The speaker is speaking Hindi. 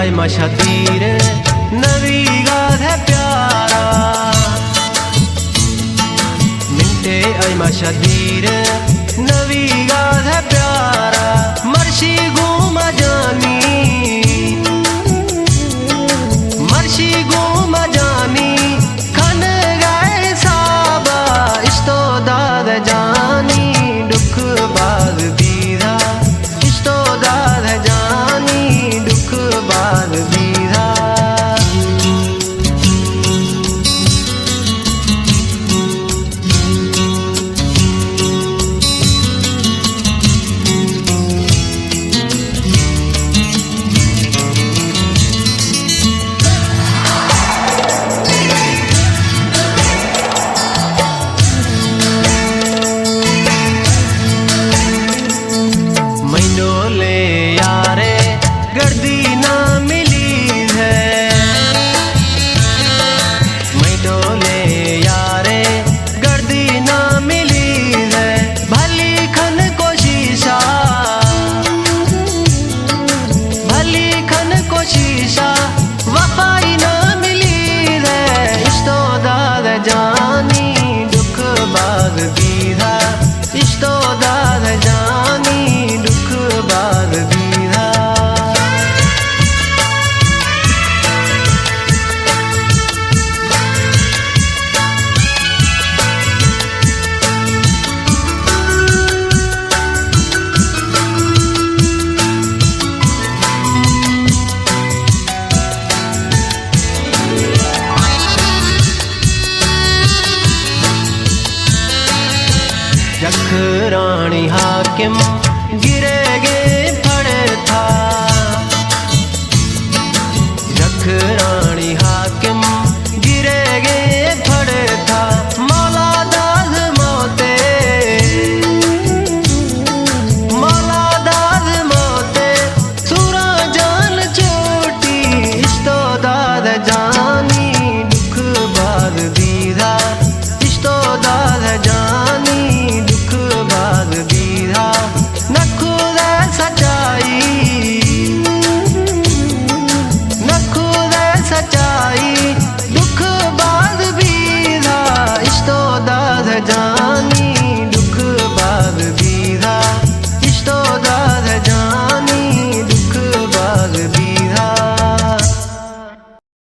आई मशदीर नवी गाद है प्यारा, मिंटे आई मशदीर नवी गाद है प्यारा। मर्शी घूमा जानी, मर्शी घूमा जानी खन गाए साबा इस्तो दाद जानी दुख बाग दीदा, इस्तो दाद जानी दुख बाग दीदा। शीशा वफाई ना मिली है इस्तो दाद जानी दुख बाग दीदा, इस्तो दाद जानी दुख बाग दीदा। जख राणी हाकिम